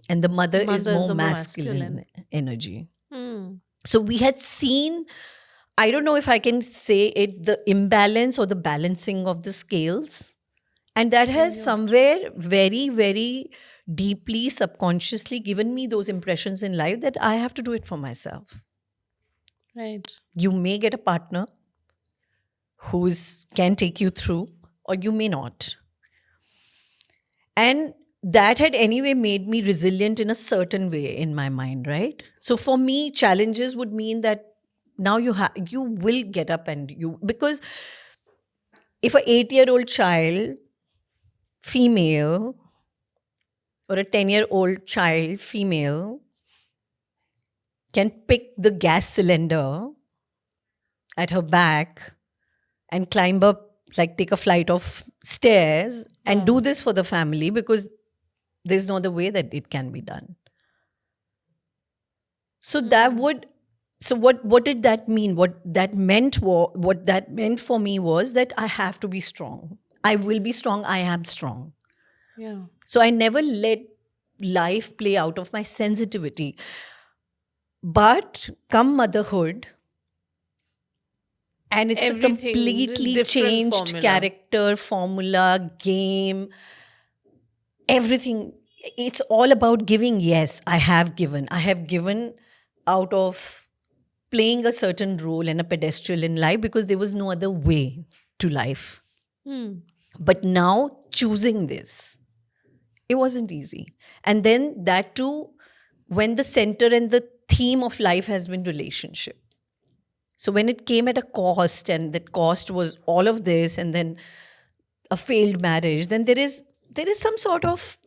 and the mother is Mother is more the more masculine energy. Hmm. So we had seen, I don't know if I can say it, the imbalance or the balancing of the scales. And that has somewhere very, very deeply, subconsciously given me those impressions in life that I have to do it for myself. Right. You may get a partner who can take you through, or you may not. And that had anyway made me resilient in a certain way in my mind, right? So for me, challenges would mean that now you will get up because if an 8-year-old child, female, or a 10-year-old child, female, can pick the gas cylinder at her back and climb up, like take a flight of stairs and do this for the family, because there's no other way that it can be done. So what did that mean? What that meant for me was that I have to be strong. I will be strong. I am strong. Yeah. So I never let life play out of my sensitivity. But come motherhood, and it's Everything, a completely different changed formula. character, formula, game, everything. It's all about giving. Yes, I have given. I have given out of playing a certain role and a pedestal in life, because there was no other way to life. But now choosing this, it wasn't easy. And then that too, when the center and the theme of life has been relationship. So when it came at a cost, and that cost was all of this, and then a failed marriage, then there is some sort of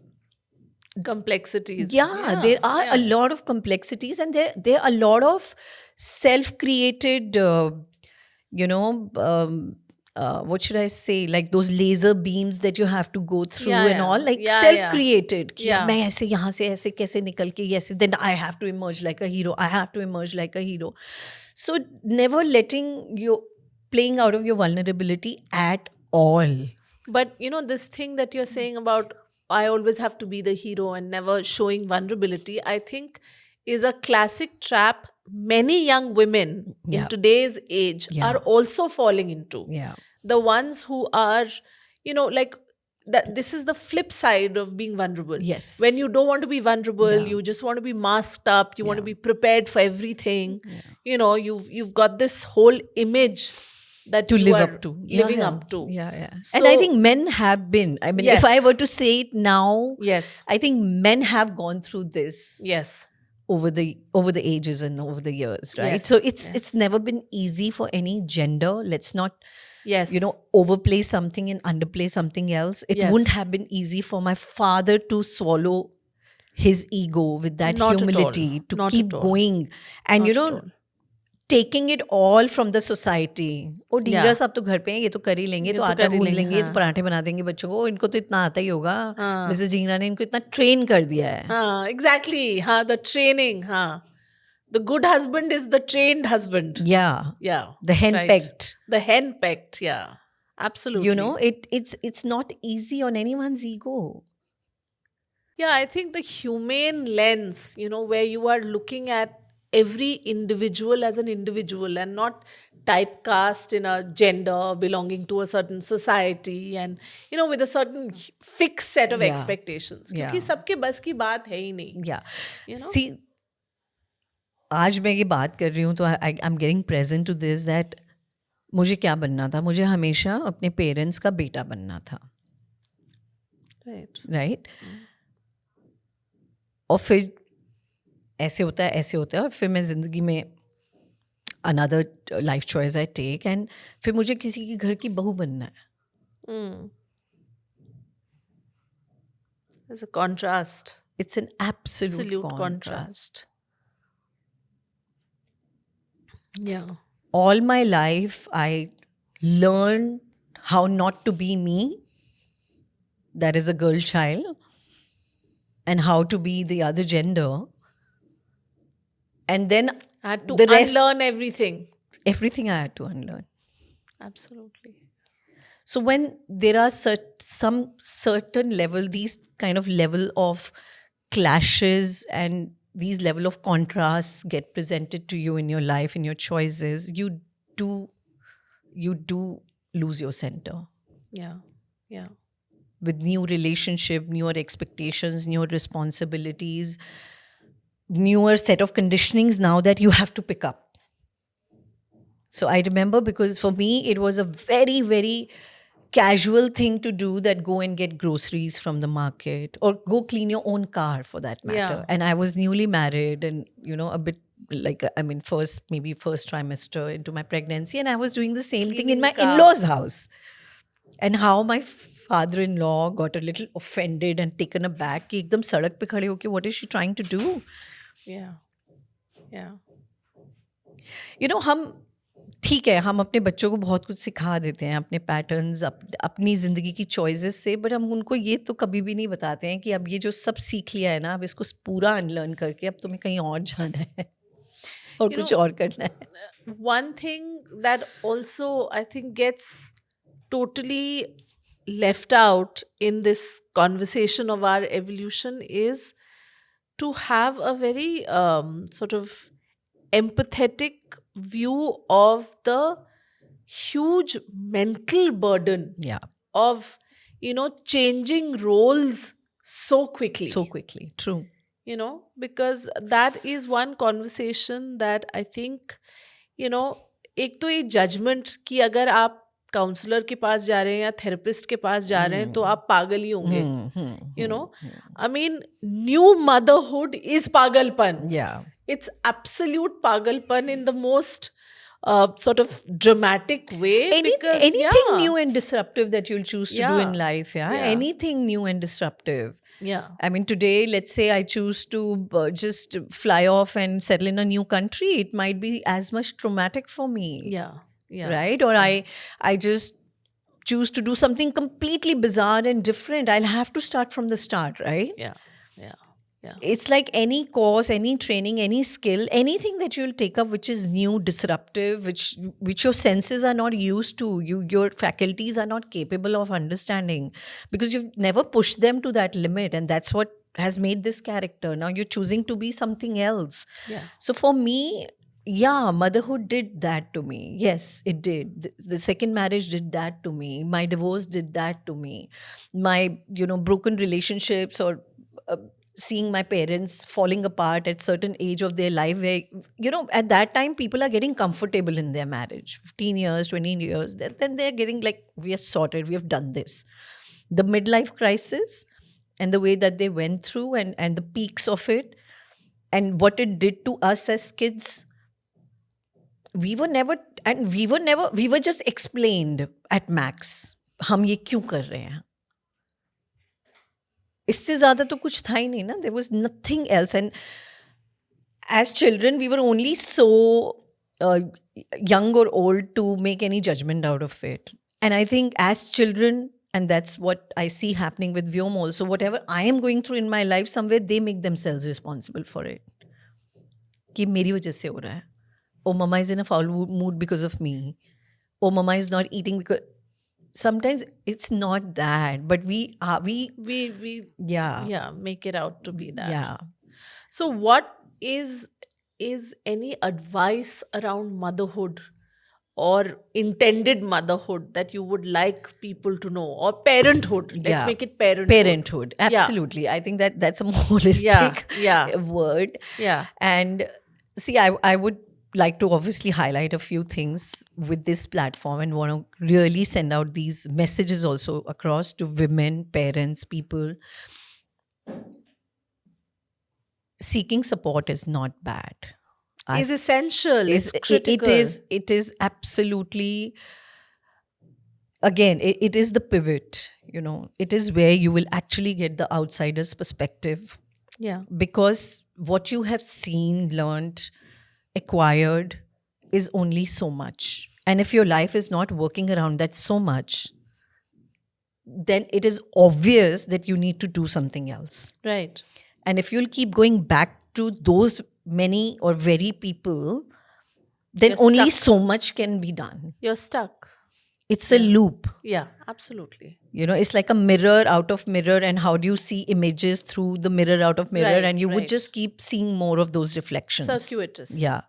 Complexities. there are a lot of complexities, and there are a lot of self-created what should I say, like those laser beams that you have to go through and all, like self-created. Yeah. मैं ऐसे यहाँ से ऐसे कैसे निकल के ऐसे, then I have to emerge like a hero. I have to emerge like a hero. So never letting you playing out of your vulnerability at all. But this thing that you're saying about I always have to be the hero and never showing vulnerability, I think is a classic trap many young women in today's age are also falling into. Yeah. The ones who are, like that. This is the flip side of being vulnerable. Yes. When you don't want to be vulnerable, you just want to be masked up. You want to be prepared for everything. You've got this whole image that to you live are up to. living up to. Yeah. So, and I think men have been. I mean, Yes. if I were to say it now, yes, I think men have gone through this yes, over the ages and over the years, right? Yes, So it's never been easy for any gender. Let's not yes, overplay something and underplay something else. It Yes. wouldn't have been easy for my father to swallow his ego with that Not at all. humility, to Not keep at all. going. And Not at all. taking it all from the society. Oh, Yeah. Dealer साहब तो घर पे हैं, ये तो कर ही लेंगे, तो तो आटा कर ही गूंद लेंगे, लेंगे, ये तो हाँ। पराठे बना देंगे बच्चों को, इनको तो इतना आता ही होगा. हाँ। मिसेस जीना ने इनको इतना ट्रेन कर दिया है. exactly. The training. The good husband is the trained husband. Yeah, Yeah. the henpecked. The henpecked. Yeah. Absolutely. You know, it's not easy on anyone's ego. Yeah, I think the humane lens, where you are looking at every individual as an individual and not typecast in a gender belonging to a certain society and, with a certain fixed set of Yeah. expectations. Yeah. क्योंकि सबके बस की बात है ही नहीं. Yeah. You know? See, आज मैं ये बात कर रही हूँ तो I am getting present to this that मुझे क्या बनना था. मुझे हमेशा अपने पेरेंट्स का बेटा बनना था. Right. राइट और फिर ऐसे होता है और फिर मैं ज़िंदगी में another life choice I take and फिर मुझे किसी के घर की बहू बनना है. Mm. There's a contrast. It's an absolute Absolute contrast. Yeah. All my life, I learned how not to be me, that is a girl child, and how to be the other gender. And then I had to the rest, unlearn everything. everything I had to unlearn. Absolutely. So when there are some certain level, these kind of level of clashes and these level of contrasts get presented to you in your life, in your choices, you do lose your center. Yeah. Yeah. With new relationship, newer expectations, newer responsibilities, newer set of conditionings now that you have to pick up. So I remember, because for me it was a very, very casual thing to do, that go and get groceries from the market or go clean your own car for that matter. Yeah. And I was newly married and, a bit like, first trimester into my pregnancy, and I was doing the same thing in Cleaning my car. in-laws' house. And how my father-in-law got a little offended and taken aback कि एकदम सड़क पे खड़े होके what is she trying to do? Yeah. Yeah. हम ठीक है, हम अपने बच्चों को बहुत कुछ सिखा देते हैं, अपने पैटर्न्स, अपनी ज़िंदगी की चॉइसेस से, बट हम उनको ये तो कभी भी नहीं बताते हैं कि अब ये जो सब सीख लिया है ना, अब इसको पूरा अनलर्न करके अब तुम्हें कहीं और जाना है और कुछ और करना है. One thing that also I think gets totally left out in this conversation of our evolution is to have a very sort of empathetic view of the huge mental burden Yeah, of changing roles so quickly. so quickly. True. Because that is one conversation that I think एक तो ये judgement कि अगर आप counsellor के पास जा रहे हैं या थेरेपिस्ट के पास जा रहे हैं तो आप पागल ही होंगे. I mean, new motherhood is pagalpan. Yeah. It's absolute pagalpan in the most sort of dramatic way. Because Anything new and disruptive that you'll choose to do Yeah. in life, Yeah. anything new and disruptive. Yeah. Today, let's say I choose to just fly off and settle in a new country, it might be as much traumatic for me. Yeah. Yeah. Right? Or I just choose to do something completely bizarre and different. I'll have to start from the start, right? Yeah. Yeah. Yeah. It's like any course, any training, any skill, anything that you'll take up which is new, disruptive, which your senses are not used to, your faculties are not capable of understanding, because you've never pushed them to that limit, and that's what has made this character. Now you're choosing to be something else. Yeah. So for me, yeah, motherhood did that to me. Yes, it did. The second marriage did that to me. My divorce did that to me. My, broken relationships, or seeing my parents falling apart at certain age of their life, where, at that time people are getting comfortable in their marriage, 15 years, 20 years, then they're getting like, we are sorted, we have done this. The midlife crisis and the way that they went through, and the peaks of it, and what it did to us as kids, we were just explained at max, हम ये क्यों कर रहे हैं. इससे ज़्यादा तो कुछ था ही नहीं ना. There was nothing else. And as children, we were only so young or old to make any judgment out of it. And I think as children, and that's what I see happening with Vyom also, whatever I am going through in my life, somewhere they make themselves responsible for it. कि मेरी वजह से हो रहा है. Oh, mama is in a foul mood because of me. Oh, mama is not eating because. Sometimes it's not that, but we yeah, make it out to be that. yeah. So what is any advice around motherhood or intended motherhood that you would like people to know, or parenthood? Let's Yeah. make it parenthood. Parenthood, absolutely. I think that's a more holistic yeah. word. Yeah. And see, I would like to obviously highlight a few things with this platform and want to really send out these messages also across to women, parents, people. Seeking support is not bad. Is essential. It's critical. It is absolutely, again, it is the pivot, it is where you will actually get the outsider's perspective, Yeah. because what you have seen, learned, acquired is only so much. And if your life is not working around that so much, then it is obvious that you need to do something else. Right. And if you'll keep going back to those many or very people, then You're only stuck. so much can be done. You're stuck. It's a loop. Yeah, absolutely. It's like a mirror out of mirror, and how do you see images through the mirror out of mirror? Right, And you would right. just keep seeing more of those reflections. Circuitous. Yeah.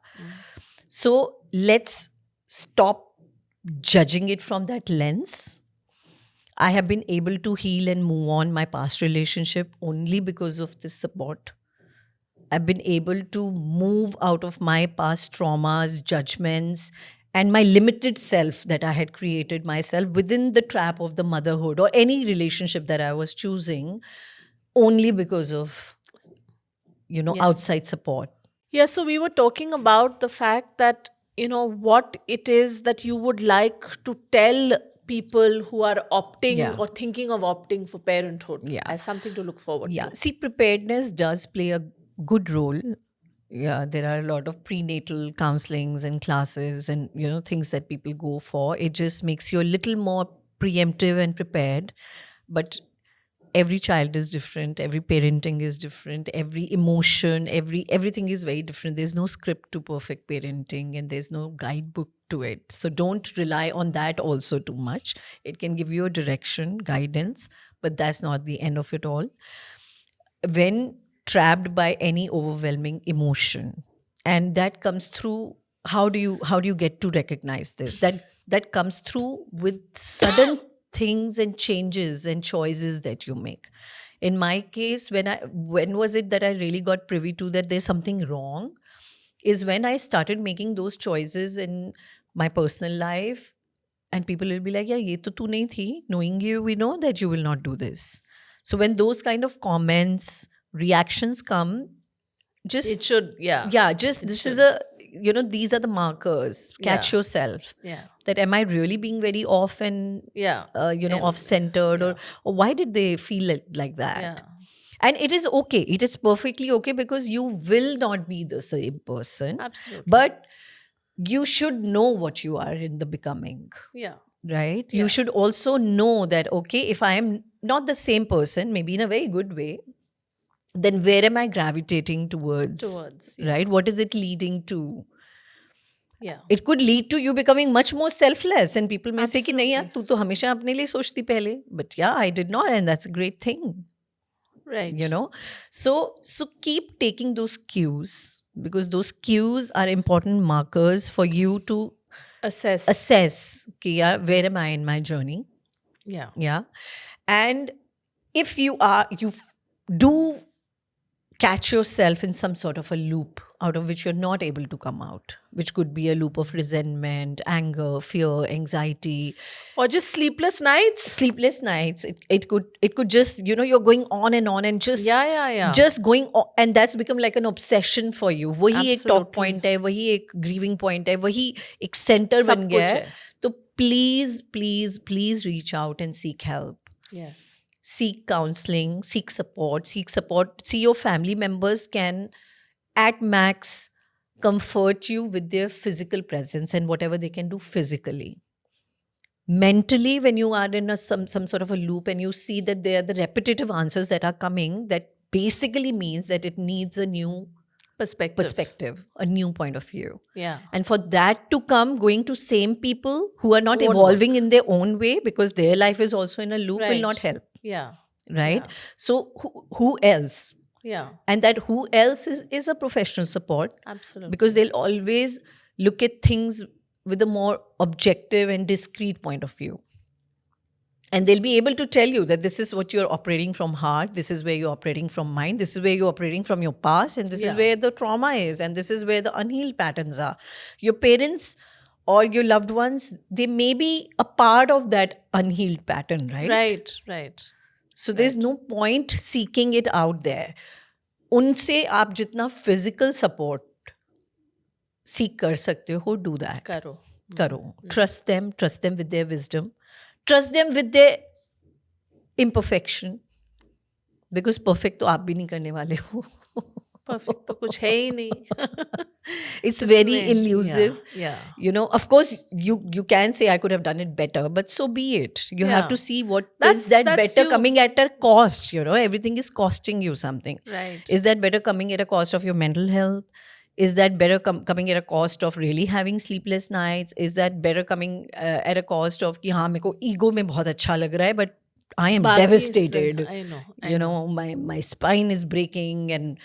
So let's stop judging it from that lens. I have been able to heal and move on my past relationship only because of this support. I've been able to move out of my past traumas, judgments, and my limited self that I had created myself within the trap of the motherhood or any relationship that I was choosing, only because of, outside support. Yeah, so we were talking about the fact that, what it is that you would like to tell people who are opting Yeah. or thinking of opting for parenthood Yeah. as something to look forward Yeah. to. See, preparedness does play a good role. Yeah, there are a lot of prenatal counselings and classes and, things that people go for. It just makes you a little more preemptive and prepared. But every child is different. Every parenting is different. Every emotion, everything is very different. There's no script to perfect parenting, and there's no guidebook to it. So don't rely on that also too much. It can give you a direction, guidance, but that's not the end of it all. When trapped by any overwhelming emotion, and that comes through, how do you get to recognize this? That comes through with sudden things and changes and choices that you make. In my case, when was it that I really got privy to that there's something wrong, is when I started making those choices in my personal life, and people will be like, yeah, ye to tu nahi thi. Knowing you, we know that you will not do this. So when those kind of comments, reactions come, just It should, yeah. just It this should. is a, these are the markers. Catch Yeah. yourself. Yeah. That am I really being very off and Yeah. off-centered, or why did they feel it like that? Yeah. And it is okay. It is perfectly okay, because you will not be the same person. Absolutely. But you should know what you are in the becoming. Yeah. Right? Yeah. You should also know that, okay, if I am not the same person, maybe in a very good way, then where am I gravitating towards? Yeah. Right? What is it leading to? Yeah. It could lead to you becoming much more selfless, and people may say कि नहीं यार Absolutely. तू तो हमेशा अपने लिए सोचती पहले. But yeah, I did not, and that's a great thing. Right. So keep taking those cues, because those cues are important markers for you to assess कि यार, where am I in my journey? Yeah. And if you do catch yourself in some sort of a loop out of which you're not able to come out, which could be a loop of resentment, anger, fear, anxiety, Or just sleepless nights. sleepless nights. It could just, you're going on and just Yeah. just going on, and that's become like an obsession for you. वही एक talk Absolutely. point है, वही एक grieving point है, वही एक center सब बन कुछ गया है. है. तो please reach out and seek help. Yes. Seek counseling, seek support. See, your family members can at max comfort you with their physical presence and whatever they can do physically. Mentally, when you are in some sort of a loop and you see that they are the repetitive answers that are coming, that basically means that it needs a new Perspective. a new point of view. Yeah. And for that to come, going to same people who are not Won't evolving in their own way because their life is also in a loop will Right. not help, Yeah. right? Yeah. So who else? Yeah. And that who else is a professional support, Absolutely. because they'll always look at things with a more objective and discrete point of view. And they'll be able to tell you that this is what you're operating from heart, this is where you're operating from mind, this is where you're operating from your past, and this is Yeah. where the trauma is, and this is where the unhealed patterns are. Your parents or your loved ones, they may be a part of that unhealed pattern, right? Right. Right. So there's no point seeking it out there. उनसे आप जितना physical support seek कर सकते हो, do that. Karo. करो. Trust them with their wisdom. Trust them with their imperfection. Because perfect तो आप भी नहीं करने वाले हो. Perfect. तो कुछ है ही नहीं. It's very इसमें, elusive. Yeah. You know, of course, you can say I could have done it better, but so be it. You have Yeah. to see what That's- is that that's better you. coming at a cost. You know, everything is costing you something. Right. Is that better coming at a cost of your mental health? Is that better coming at a cost of really having sleepless nights? Is that better coming at a cost of कि हाँ मेरे को ego में बहुत अच्छा लग रहा है, but I am बाकी devastated. I know. You know, my spine is breaking and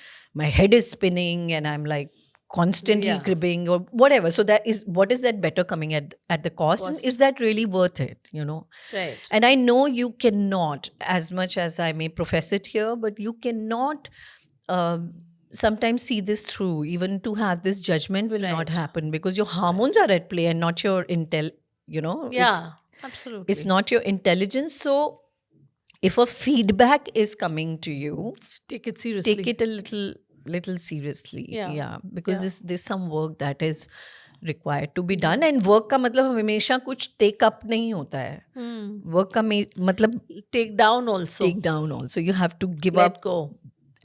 my head is spinning and I'm like constantly Yeah. cribbing or whatever. So that is, what is that better coming at the cost? And is that really worth it? You know? Right. And I know you cannot, as much as I may profess it here, but you cannot sometimes see this through. Even to have this judgment will not Right. happen because your hormones are at play and not your you know, Yeah. Absolutely. it's not your intelligence. So if a feedback is coming to you, Take it seriously. take it a little seriously. Yeah. Because Yeah. there's some work that is required to be done, and work का मतलब हमेशा कुछ take up नहीं होता है. Work का मतलब Take down also. take down also. You have to give Let up go.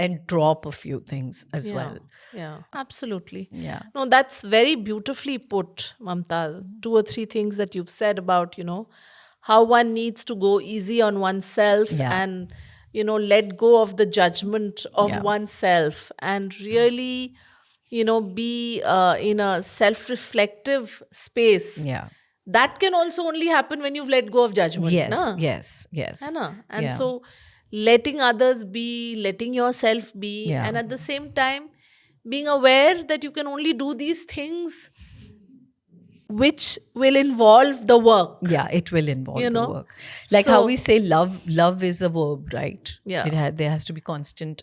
and drop a few things as Yeah. well. Yeah. Absolutely. Yeah. No, that's very beautifully put, Mamta. 2 or 3 things that you've said about, how one needs to go easy on oneself Yeah. and, let go of the judgment of Yeah. oneself and really, be in a self-reflective space. Yeah. That can also only happen when you've let go of judgment. Yes. na? Yes. Yes. है ना? And Yeah. so letting others be, letting yourself be, Yeah. and at the same time being aware that you can only do these things which will involve the work. Yeah, it will involve You the know? work. Like how So- we say love is a verb, right? Yeah. There has to be constant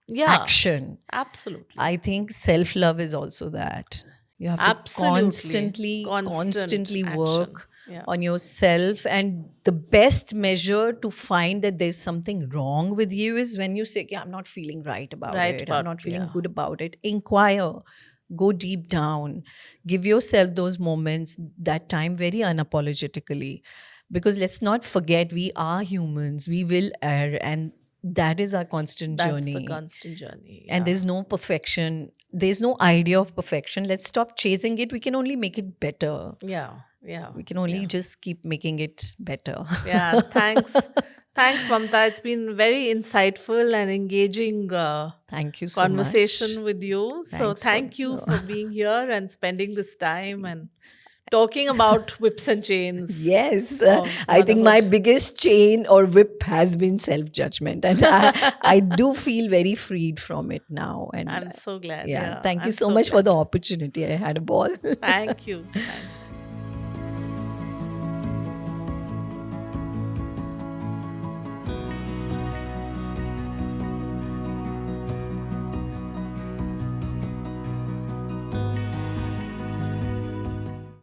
Yeah, action. absolutely. I think self-love is also that. You have to Absolutely. constantly Constant work action. Yeah. on yourself. And the best measure to find that there's something wrong with you is when you say, yeah, I'm not feeling right about Right it. about- I'm not feeling yeah. good about it. Inquire. Go deep down. Give yourself those moments, that time very unapologetically. Because let's not forget, we are humans. We will err. And that is our constant That's journey. the constant journey. And yeah. there's no perfection. There's no idea of perfection. Let's stop chasing it. We can only make it better. Yeah, yeah. We can only just keep making it better. Yeah, thanks. Thanks, Mamta. It's been very insightful and engaging Thank you so conversation much. with you. So Thanks thank for- you for being here and spending this time and talking about whips and chains. Yes, of I think my motherhood. biggest chain or whip has been self-judgment, and I do feel very freed from it now. And I'm so glad. yeah, thank you I'm so much glad. for the opportunity. I had a ball. Thank you. Thanks.